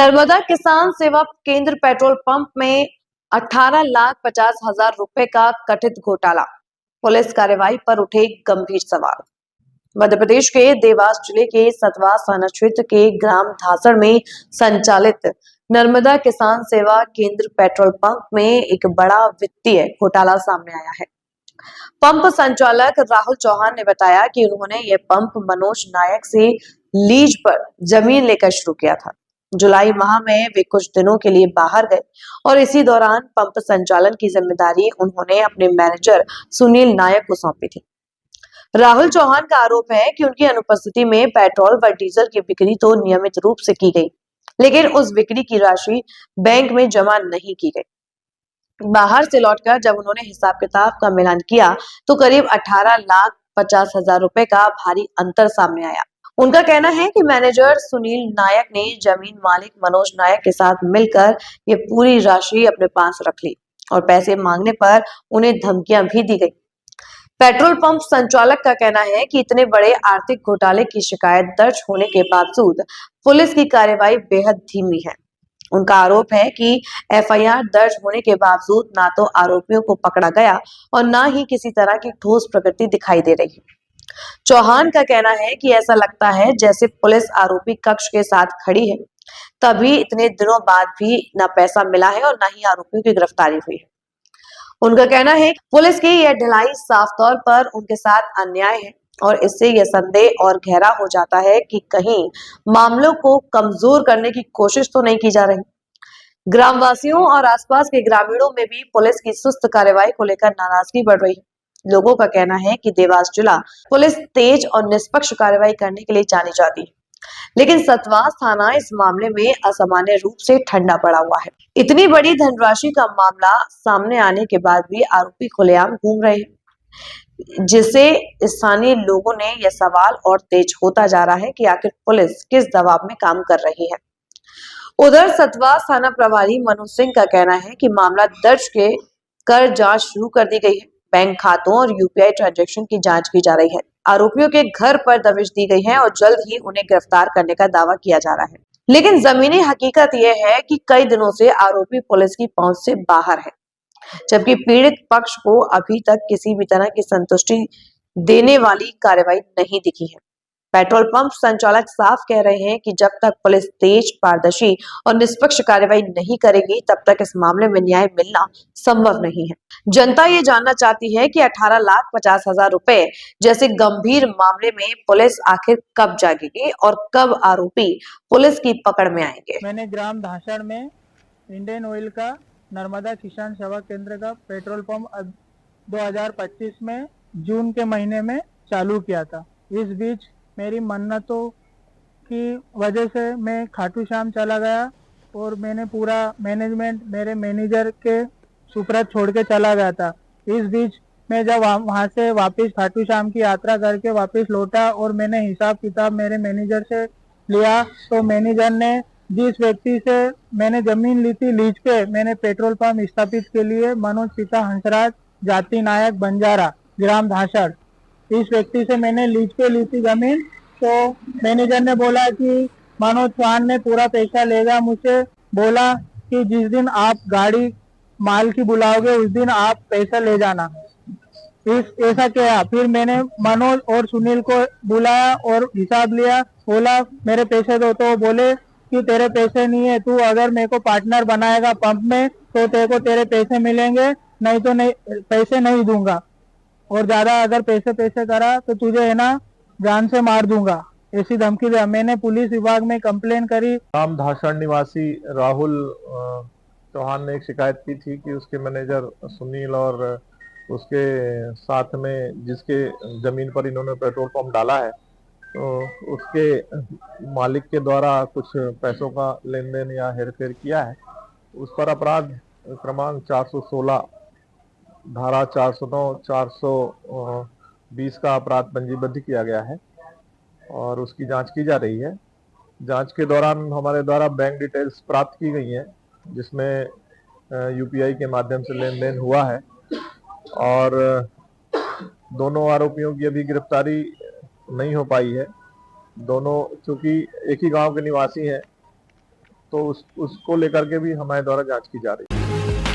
नर्मदा किसान सेवा केंद्र पेट्रोल पंप में 18,50,000 रुपए का कथित घोटाला। पुलिस कार्रवाई पर उठे गंभीर सवाल। मध्य प्रदेश के देवास जिले के सतवास थाना क्षेत्र के ग्राम धासड़ में संचालित नर्मदा किसान सेवा केंद्र पेट्रोल पंप में एक बड़ा वित्तीय घोटाला सामने आया है। पंप संचालक राहुल चौहान ने बताया कि उन्होंने यह पंप मनोज नायक से लीज पर जमीन लेकर शुरू किया था। जुलाई माह में वे कुछ दिनों के लिए बाहर गए और इसी दौरान पंप संचालन की जिम्मेदारी उन्होंने अपने मैनेजर सुनील नायक को सौंपी थी। राहुल चौहान का आरोप है कि उनकी अनुपस्थिति में पेट्रोल व डीजल की बिक्री तो नियमित रूप से की गई, लेकिन उस बिक्री की राशि बैंक में जमा नहीं की गई। बाहर से लौटकर जब उन्होंने हिसाब किताब का मिलान किया तो करीब 18,50,000 रुपए का भारी अंतर सामने आया। उनका कहना है कि मैनेजर सुनील नायक ने जमीन मालिक मनोज नायक के साथ मिलकर ये पूरी राशि अपने पास रख ली और पैसे मांगने पर उन्हें धमकियां भी दी गई। पेट्रोल पंप संचालक का कहना है कि इतने बड़े आर्थिक घोटाले की शिकायत दर्ज होने के बावजूद पुलिस की कार्रवाई बेहद धीमी है। उनका आरोप है कि एफआईआर दर्ज होने के बावजूद ना तो आरोपियों को पकड़ा गया और ना ही किसी तरह की ठोस प्रगति दिखाई दे रही है। चौहान का कहना है कि ऐसा लगता है जैसे पुलिस आरोपी कक्ष के साथ खड़ी है, तभी इतने दिनों बाद भी ना पैसा मिला है और ना ही आरोपियों की गिरफ्तारी हुई है। उनका कहना है कि पुलिस की यह ढिलाई साफ तौर पर उनके साथ अन्याय है और इससे यह संदेह और गहरा हो जाता है कि कहीं मामलों को कमजोर करने की कोशिश तो नहीं की जा रही। ग्रामवासियों और आसपास के ग्रामीणों में भी पुलिस की सुस्त कार्रवाई को लेकर नाराजगी बढ़ रही है। लोगों का कहना है कि देवास जिला पुलिस तेज और निष्पक्ष कार्रवाई करने के लिए जानी जाती है, लेकिन सतवास थाना इस मामले में असामान्य रूप से ठंडा पड़ा हुआ है। इतनी बड़ी धनराशि का मामला सामने आने के बाद भी आरोपी खुलेआम घूम रहे हैं, जिससे स्थानीय लोगों ने यह सवाल और तेज होता जा रहा है कि आखिर पुलिस किस दबाव में काम कर रही है। उधर सतवास थाना प्रभारी मनोज सिंह का कहना है कि मामला दर्ज कर जांच शुरू कर दी गई है। बैंक खातों और यूपीआई ट्रांजैक्शन की जांच की जा रही है। आरोपियों के घर पर दबिश दी गई है और जल्द ही उन्हें गिरफ्तार करने का दावा किया जा रहा है। लेकिन जमीनी हकीकत यह है कि कई दिनों से आरोपी पुलिस की पहुंच से बाहर है, जबकि पीड़ित पक्ष को अभी तक किसी भी तरह की संतुष्टि देने वाली कार्रवाई नहीं दिखी है। पेट्रोल पंप संचालक साफ कह रहे हैं कि जब तक पुलिस तेज, पारदर्शी और निष्पक्ष कार्रवाई नहीं करेगी, तब तक इस मामले में न्याय मिलना संभव नहीं है। जनता ये जानना चाहती है कि 18,50,000 रुपए जैसे गंभीर मामले में पुलिस आखिर कब जागेगी और कब आरोपी पुलिस की पकड़ में आएंगे। मैंने ग्राम धासड़ में इंडियन ऑयल का नर्मदा किसान सेवा केंद्र का पेट्रोल पंप 2025 में जून के महीने में चालू किया था। इस बीच मेरी मन्नतों की वजह से मैं खाटू श्याम चला गया और मैंने पूरा मैनेजमेंट मेरे मैनेजर के सुपुर्द छोड़ के चला गया था। इस बीच मैं जब वहाँ से वापस खाटू श्याम की यात्रा करके वापस लौटा और मैंने हिसाब किताब मेरे मैनेजर से लिया, तो मैनेजर ने जिस व्यक्ति से मैंने जमीन ली थी लीज पे, मैंने पेट्रोल पंप स्थापित के लिए मनोज पिता हंसराज जाति नायक बंजारा ग्राम धासड़, इस व्यक्ति से मैंने लीज पे ली थी जमीन। तो मैनेजर ने बोला कि मनोज चौहान ने पूरा पैसा लेगा। मुझे बोला कि जिस दिन आप गाड़ी माल की बुलाओगे उस दिन आप पैसा ले जाना। ऐसा किया। फिर मैंने मनोज और सुनील को बुलाया और हिसाब लिया। बोला मेरे पैसे दो, तो बोले कि तेरे पैसे नहीं है, तू अगर मेरे को पार्टनर बनाएगा पंप में तो तेरे को तेरे पैसे मिलेंगे, नहीं तो नहीं, पैसे नहीं दूंगा, और ज्यादा अगर पैसे करा तो तुझे है ना जान से मार दूंगा, ऐसी धमकी दिया। मैंने पुलिस विभाग में कंप्लेन करी। ग्राम धासड़ निवासी राहुल चौहान ने एक शिकायत की थी कि उसके मैनेजर सुनील और उसके साथ में जिसके जमीन पर इन्होंने पेट्रोल पंप डाला है, तो उसके मालिक के द्वारा कुछ पैसों का लेन देन या हेरफेर किया है। उस पर अपराध क्रमांक 416 धारा 409 420 का अपराध पंजीबद्ध किया गया है और उसकी जांच की जा रही है। जांच के दौरान हमारे द्वारा बैंक डिटेल्स प्राप्त की गई हैं, जिसमें यूपीआई के माध्यम से लेन देन हुआ है और दोनों आरोपियों की अभी गिरफ्तारी नहीं हो पाई है। दोनों चूंकि एक ही गांव के निवासी हैं, तो उसको लेकर के भी हमारे द्वारा जांच की जा रही है।